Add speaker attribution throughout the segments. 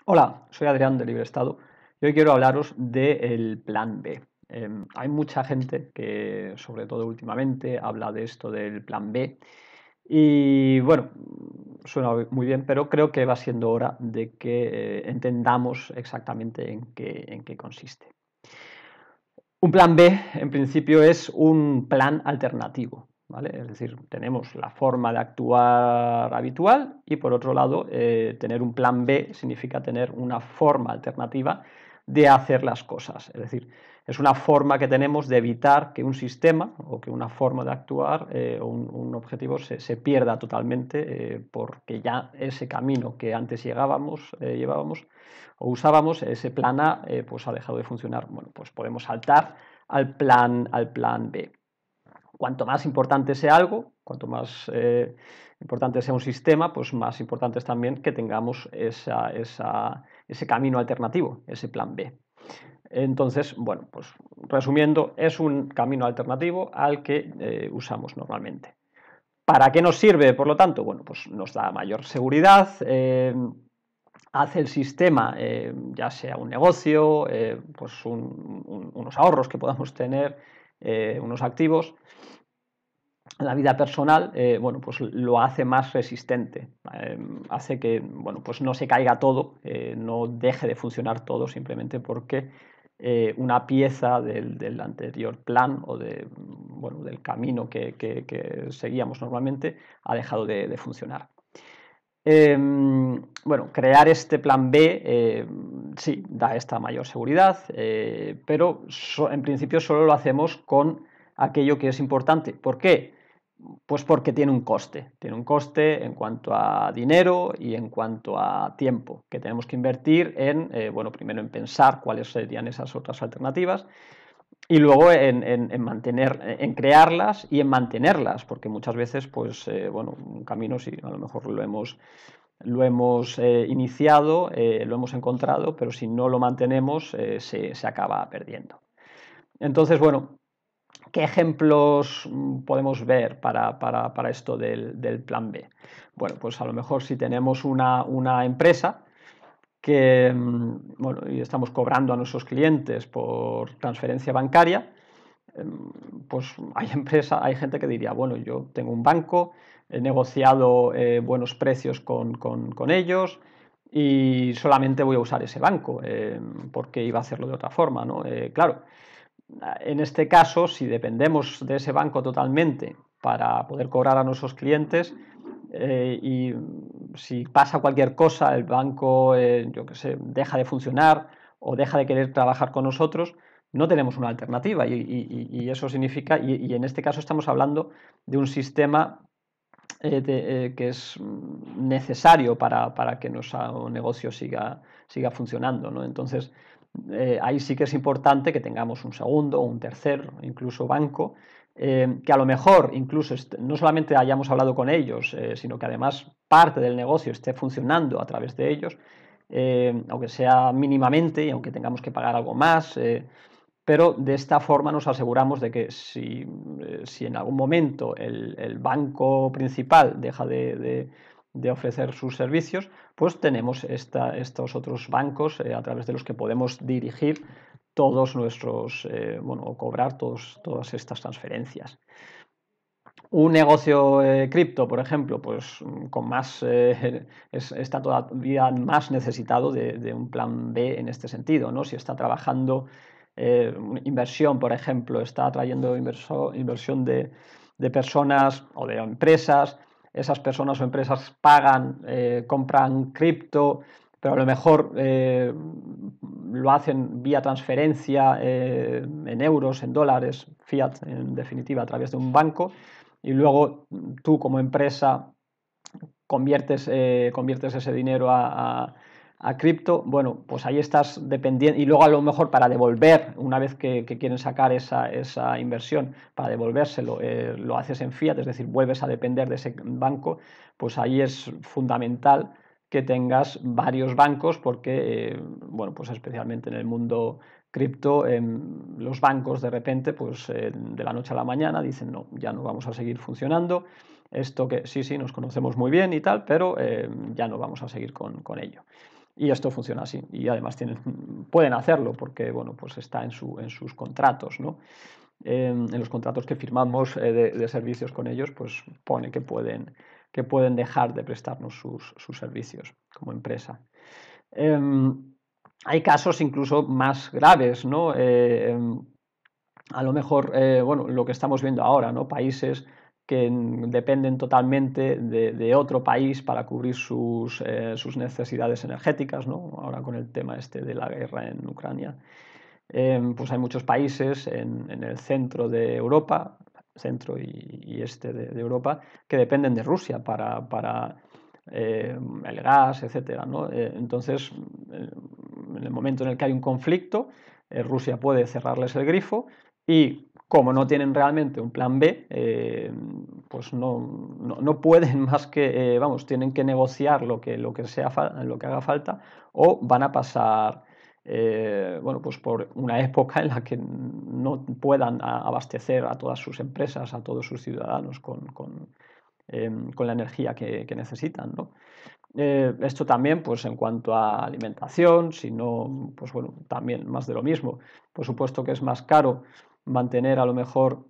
Speaker 1: Hola, soy Adrián de Librestado y hoy quiero hablaros del plan B. Hay mucha gente que, sobre todo últimamente, habla de esto del plan B y bueno, suena muy bien, pero creo que va siendo hora de que entendamos exactamente en qué consiste. Un plan B, en principio, es un plan alternativo, ¿vale? Es decir, tenemos la forma de actuar habitual y, por otro lado, tener un plan B significa tener una forma alternativa de hacer las cosas. Es decir, es una forma que tenemos de evitar que un sistema o que una forma de actuar o un objetivo se pierda totalmente porque ya ese camino que antes llevábamos o usábamos, ese plan A pues ha dejado de funcionar. Bueno, pues podemos saltar al plan B. Cuanto más importante sea algo, cuanto más importante sea un sistema, pues más importante es también que tengamos ese camino alternativo, ese plan B. Entonces, bueno, pues resumiendo, es un camino alternativo al que usamos normalmente. ¿Para qué nos sirve, por lo tanto? Bueno, pues nos da mayor seguridad, hace el sistema, ya sea un negocio, pues unos ahorros que podamos tener, unos activos, la vida personal, bueno, pues lo hace más resistente, hace que, bueno, pues no se caiga todo, no deje de funcionar todo simplemente porque una pieza del anterior plan o bueno, del camino que seguíamos normalmente ha dejado de funcionar. Bueno, crear este plan B sí, da esta mayor seguridad, pero en principio solo lo hacemos con aquello que es importante. ¿Por qué? Pues porque tiene un coste en cuanto a dinero y en cuanto a tiempo, que tenemos que invertir en, bueno, primero en pensar cuáles serían esas otras alternativas y luego en crearlas y en mantenerlas, porque muchas veces, pues, bueno, un camino sí, a lo mejor lo hemos iniciado, lo hemos encontrado, pero si no lo mantenemos, se acaba perdiendo. Entonces, bueno, ¿qué ejemplos podemos ver para esto del plan B? Bueno, pues a lo mejor si tenemos una empresa que, bueno, y estamos cobrando a nuestros clientes por transferencia bancaria, pues hay gente que diría, bueno, yo tengo un banco, he negociado buenos precios con ellos y solamente voy a usar ese banco, porque iba a hacerlo de otra forma, ¿no? Claro, en este caso, si dependemos de ese banco totalmente para poder cobrar a nuestros clientes, y si pasa cualquier cosa, el banco, yo qué sé, deja de funcionar o deja de querer trabajar con nosotros, no tenemos una alternativa y eso significa, y en este caso estamos hablando de un sistema que es necesario para que nuestro negocio siga funcionando, ¿no? Entonces, ahí sí que es importante que tengamos un segundo, un tercer, incluso banco, que a lo mejor incluso no solamente hayamos hablado con ellos, sino que además parte del negocio esté funcionando a través de ellos, aunque sea mínimamente y aunque tengamos que pagar algo más, pero de esta forma nos aseguramos de que si en algún momento el banco principal deja de ofrecer sus servicios, pues tenemos estos otros bancos a través de los que podemos dirigir todos nuestros, bueno, o cobrar todas estas transferencias. Un negocio cripto, por ejemplo, pues con más está todavía más necesitado de un plan B en este sentido, ¿no? Si está trabajando inversión, por ejemplo, está atrayendo inversión de personas o de empresas, esas personas o empresas pagan, compran cripto, pero a lo mejor lo hacen vía transferencia en euros, en dólares, fiat, en definitiva, a través de un banco y luego tú como empresa conviertes ese dinero a cripto, bueno, pues ahí estás dependiendo, y luego a lo mejor para devolver, una vez que quieren sacar esa inversión, para devolvérselo, lo haces en fiat, es decir, vuelves a depender de ese banco, pues ahí es fundamental que tengas varios bancos porque, bueno, pues especialmente en el mundo cripto, los bancos de repente, pues de la noche a la mañana dicen, no, ya no vamos a seguir funcionando, esto que sí, nos conocemos muy bien y tal, pero ya no vamos a seguir con ello. Y esto funciona así. Y además pueden hacerlo porque, bueno, pues está en sus contratos, ¿no? En los contratos que firmamos de servicios con ellos, pues pone que pueden dejar de prestarnos sus servicios como empresa. Hay casos incluso más graves, ¿no? A lo mejor, bueno, lo que estamos viendo ahora, ¿no? Países que dependen totalmente de otro país para cubrir sus necesidades energéticas, ¿no? Ahora con el tema este de la guerra en Ucrania, pues hay muchos países en el centro de Europa, centro y este de Europa, que dependen de Rusia para el gas, etcétera, ¿no? Entonces, en el momento en el que hay un conflicto, Rusia puede cerrarles el grifo y como no tienen realmente un plan B, pues no pueden más que, vamos, tienen que negociar lo que haga falta o van a pasar, bueno, pues por una época en la que no puedan abastecer a todas sus empresas, a todos sus ciudadanos con la energía que necesitan, ¿no? Esto también, pues en cuanto a alimentación, si no, pues bueno, también más de lo mismo. Por supuesto que es más caro mantener a lo mejor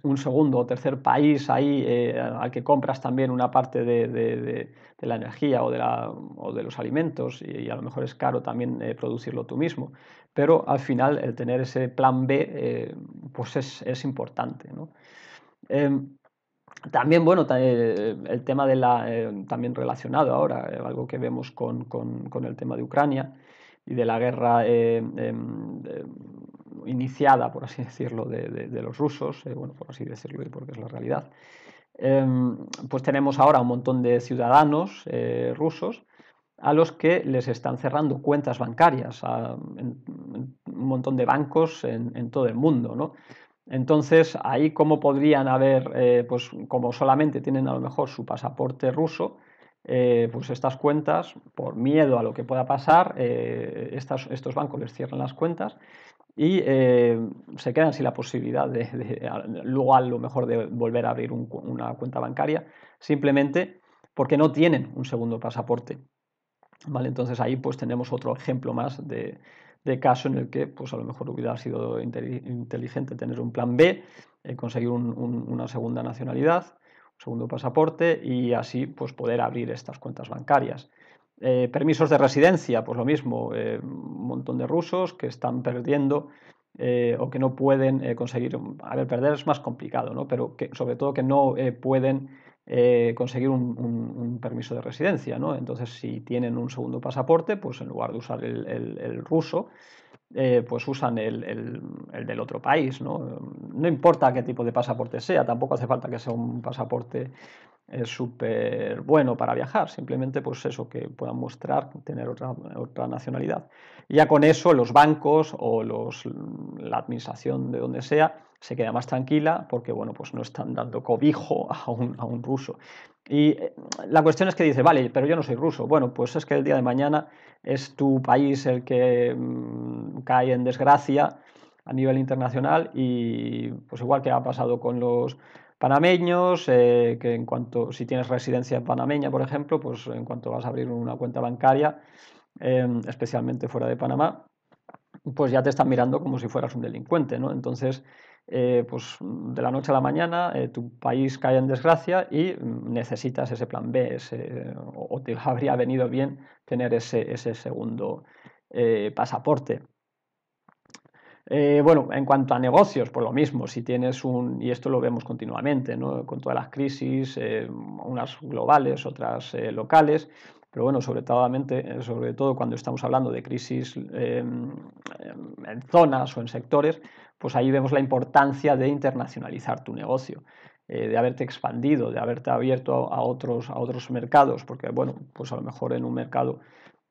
Speaker 1: un segundo o tercer país ahí al que compras también una parte de la energía o de los alimentos y a lo mejor es caro también producirlo tú mismo. Pero al final el tener ese plan B pues es importante, ¿no? También, bueno, el tema también relacionado ahora, algo que vemos con el tema de Ucrania y de la guerra iniciada, por así decirlo, de los rusos, bueno, por así decirlo y porque es la realidad, pues tenemos ahora un montón de ciudadanos rusos a los que les están cerrando cuentas bancarias, un montón de bancos en todo el mundo, ¿no? Entonces, ahí cómo podrían haber, pues como solamente tienen a lo mejor su pasaporte ruso, pues estas cuentas, por miedo a lo que pueda pasar, estos bancos les cierran las cuentas y se quedan sin la posibilidad luego a lo mejor de volver a abrir una cuenta bancaria, simplemente porque no tienen un segundo pasaporte. ¿Vale? Entonces ahí pues tenemos otro ejemplo más de caso en el que pues a lo mejor hubiera sido inteligente tener un plan B, conseguir una segunda nacionalidad, un segundo pasaporte y así pues poder abrir estas cuentas bancarias. Permisos de residencia, pues lo mismo, un montón de rusos que están perdiendo o que no pueden conseguir, a ver, perder es más complicado, ¿no? Pero que sobre todo que no pueden conseguir un permiso de residencia, ¿no? Entonces, si tienen un segundo pasaporte, pues en lugar de usar el ruso, pues usan el del otro país, ¿no? No importa qué tipo de pasaporte sea, tampoco hace falta que sea un pasaporte súper bueno para viajar, simplemente pues eso, que puedan mostrar tener otra nacionalidad. Y ya con eso los bancos o la administración de donde sea se queda más tranquila porque bueno, pues no están dando cobijo a un ruso. Y la cuestión es que dice, vale, pero yo no soy ruso. Bueno, pues es que el día de mañana es tu país el que cae en desgracia a nivel internacional y pues igual que ha pasado con los panameños, que en cuanto, si tienes residencia panameña, por ejemplo, pues en cuanto vas a abrir una cuenta bancaria, especialmente fuera de Panamá, pues ya te están mirando como si fueras un delincuente, ¿no? Entonces, pues de la noche a la mañana tu país cae en desgracia y necesitas ese plan B, o te habría venido bien tener ese segundo pasaporte. Bueno, en cuanto a negocios, pues lo mismo, si tienes y esto lo vemos continuamente, ¿no? Con todas las crisis, unas globales, otras locales, pero bueno, sobre todo cuando estamos hablando de crisis en zonas o en sectores, pues ahí vemos la importancia de internacionalizar tu negocio, de haberte expandido, de haberte abierto a otros mercados, porque bueno, pues a lo mejor en un mercado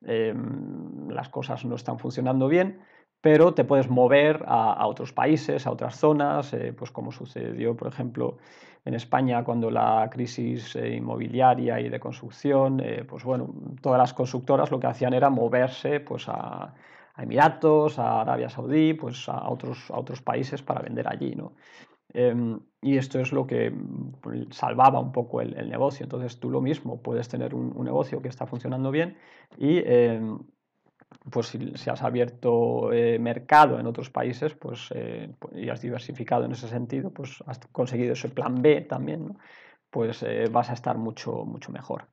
Speaker 1: las cosas no están funcionando bien, pero te puedes mover a otros países, a otras zonas, pues como sucedió, por ejemplo, en España cuando la crisis inmobiliaria y de construcción, pues bueno, todas las constructoras lo que hacían era moverse pues a Emiratos, a Arabia Saudí, pues a otros países para vender allí, ¿no? Y esto es lo que salvaba un poco el negocio. Entonces tú lo mismo, puedes tener un negocio que está funcionando bien y pues si has abierto mercado en otros países pues, y has diversificado en ese sentido, pues has conseguido ese plan B también, ¿no? Pues vas a estar mucho, mucho mejor.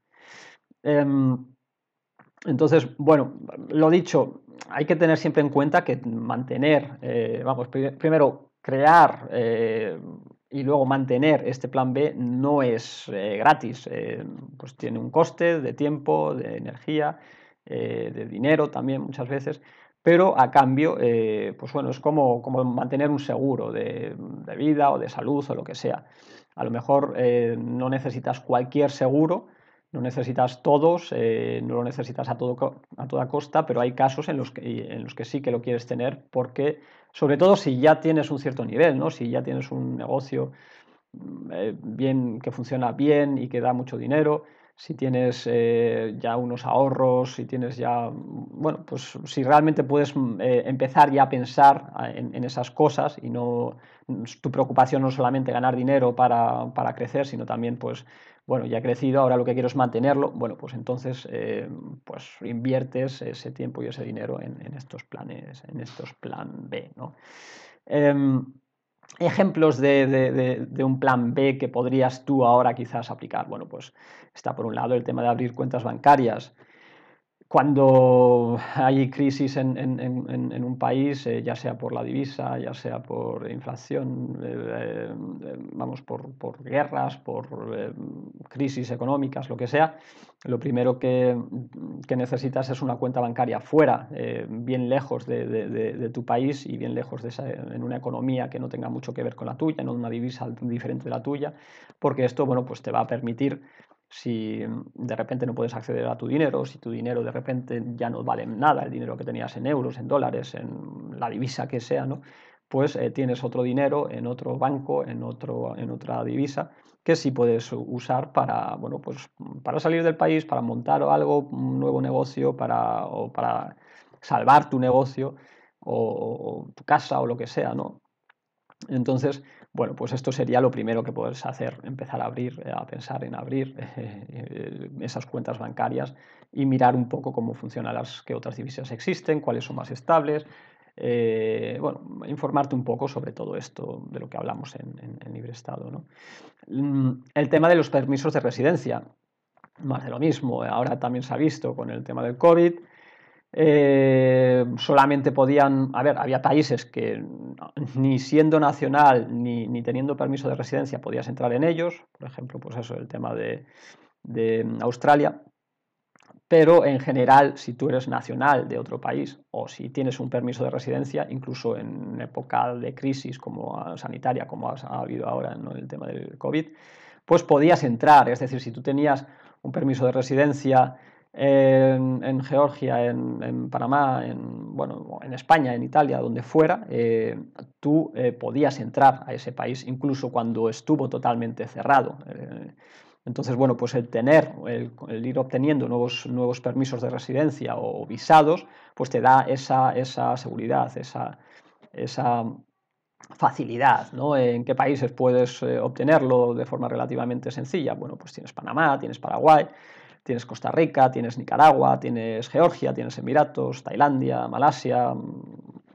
Speaker 1: Entonces, bueno, lo dicho, hay que tener siempre en cuenta que mantener, vamos, primero crear y luego mantener este plan B no es gratis, pues tiene un coste de tiempo, de energía, de dinero también muchas veces, pero a cambio, pues bueno, es como mantener un seguro de vida o de salud o lo que sea. A lo mejor no necesitas cualquier seguro, no necesitas todos, no lo necesitas a toda costa, pero hay casos en los que sí que lo quieres tener porque, sobre todo si ya tienes un cierto nivel, ¿no? Si ya tienes un negocio bien, que funciona bien y que da mucho dinero, si tienes ya unos ahorros, si tienes ya, bueno, pues si realmente puedes empezar ya a pensar en esas cosas y no, tu preocupación no es solamente ganar dinero para crecer, sino también pues bueno, ya he crecido, ahora lo que quiero es mantenerlo, bueno, pues entonces pues inviertes ese tiempo y ese dinero en estos planes, en estos plan B, ¿no? Ejemplos de un plan B que podrías tú ahora quizás aplicar. Bueno, pues está por un lado el tema de abrir cuentas bancarias. Cuando hay crisis en un país, ya sea por la divisa, ya sea por inflación, vamos, por guerras, por crisis económicas, lo que sea, lo primero que necesitas es una cuenta bancaria fuera, bien lejos de tu país y bien lejos en una economía que no tenga mucho que ver con la tuya, en una divisa diferente de la tuya, porque esto, bueno, pues te va a permitir, si de repente no puedes acceder a tu dinero, si tu dinero de repente ya no vale nada, el dinero que tenías en euros, en dólares, en la divisa que sea, ¿no? Pues tienes otro dinero en otro banco, en otra divisa, que sí puedes usar para, bueno, pues para salir del país, para montar algo, un nuevo negocio, o para salvar tu negocio o tu casa o lo que sea, ¿no? Entonces, bueno, pues esto sería lo primero que puedes hacer, empezar a abrir, a pensar en abrir esas cuentas bancarias y mirar un poco cómo funcionan qué otras divisas existen, cuáles son más estables. Bueno, informarte un poco sobre todo esto de lo que hablamos en Libre Estado, ¿no? El tema de los permisos de residencia, más de lo mismo. Ahora también se ha visto con el tema del COVID. Solamente podían, a ver, había países que ni siendo nacional ni teniendo permiso de residencia podías entrar en ellos, por ejemplo, pues eso, el tema de Australia, pero en general, si tú eres nacional de otro país o si tienes un permiso de residencia, incluso en época de crisis como sanitaria, como ha habido ahora en el tema del COVID, pues podías entrar. Es decir, si tú tenías un permiso de residencia en Georgia, en Panamá, bueno, en España, en Italia, donde fuera, tú podías entrar a ese país incluso cuando estuvo totalmente cerrado. Entonces, bueno, pues el ir obteniendo nuevos permisos de residencia o visados, pues te da esa seguridad, esa facilidad, ¿no? ¿En qué países puedes obtenerlo de forma relativamente sencilla? Bueno, pues tienes Panamá, tienes Paraguay, tienes Costa Rica, tienes Nicaragua, tienes Georgia, tienes Emiratos, Tailandia, Malasia,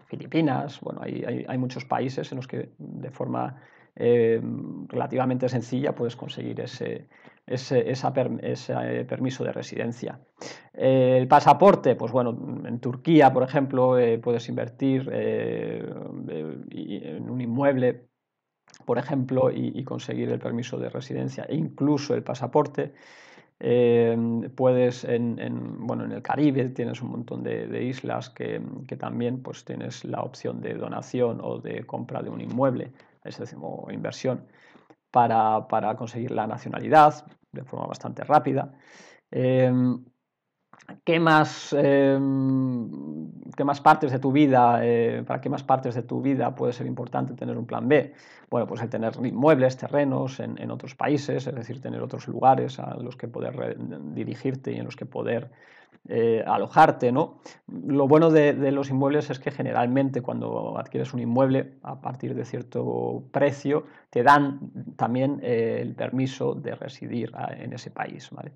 Speaker 1: Filipinas. Bueno, hay muchos países en los que de forma relativamente sencilla puedes conseguir ese permiso de residencia. El pasaporte, pues bueno, en Turquía, por ejemplo, puedes invertir en un inmueble, por ejemplo, y conseguir el permiso de residencia e incluso el pasaporte. Puedes bueno, en el Caribe tienes un montón de islas que también pues, tienes la opción de donación o de compra de un inmueble, es decir, o inversión para conseguir la nacionalidad de forma bastante rápida. ¿Qué más, qué más partes de tu vida, para qué más partes de tu vida puede ser importante tener un plan B? Bueno, pues el tener inmuebles, terrenos en otros países, es decir, tener otros lugares a los que poder dirigirte y en los que poder alojarte, ¿no? Lo bueno de los inmuebles es que generalmente cuando adquieres un inmueble a partir de cierto precio te dan también el permiso de residir en ese país, ¿vale?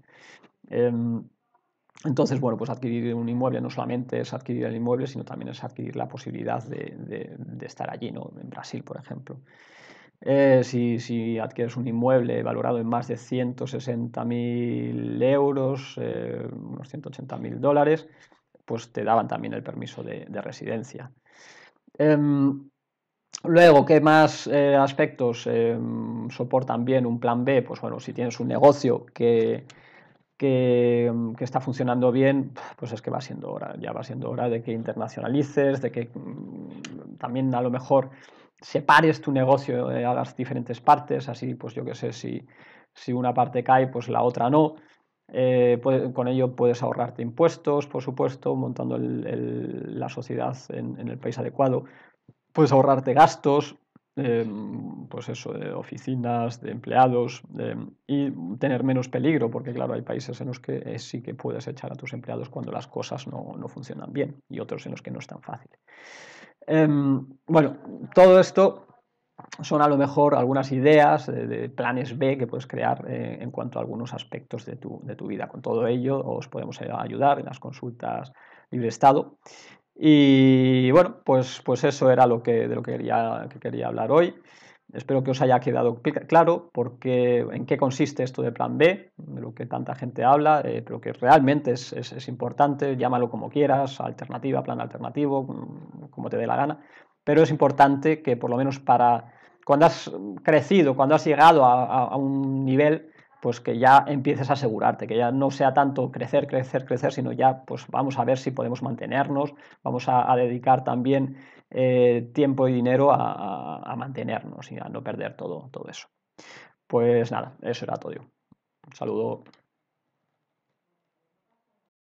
Speaker 1: Entonces, bueno, pues adquirir un inmueble no solamente es adquirir el inmueble, sino también es adquirir la posibilidad de estar allí, ¿no? En Brasil, por ejemplo. Si adquieres un inmueble valorado en más de 160.000 euros, unos 180.000 dólares, pues te daban también el permiso de residencia. Luego, ¿qué más aspectos soportan bien un plan B? Pues bueno, si tienes un negocio que está funcionando bien, pues es que va siendo hora, ya va siendo hora de que internacionalices, de que también a lo mejor separes tu negocio a las diferentes partes, así pues yo qué sé, si una parte cae, pues la otra no. Con ello puedes ahorrarte impuestos, por supuesto, montando la sociedad en el país adecuado. Puedes ahorrarte gastos, pues eso, de oficinas, de empleados, y tener menos peligro, porque claro, hay países en los que sí que puedes echar a tus empleados cuando las cosas no funcionan bien y otros en los que no es tan fácil. Bueno, todo esto son a lo mejor algunas ideas de planes B que puedes crear en cuanto a algunos aspectos de tu vida. Con todo ello os podemos ayudar en las consultas libre estado. Y bueno, pues eso era de lo que quería hablar hoy. Espero que os haya quedado claro en qué consiste esto de plan B, de lo que tanta gente habla, pero que realmente es importante, llámalo como quieras, alternativa, plan alternativo, como te dé la gana, pero es importante que por lo menos cuando has crecido, cuando has llegado a un nivel, pues que ya empieces a asegurarte, que ya no sea tanto crecer, crecer, crecer, sino ya pues vamos a ver si podemos mantenernos, vamos a dedicar también tiempo y dinero a mantenernos y a no perder todo eso. Pues nada, eso era todo. Un saludo.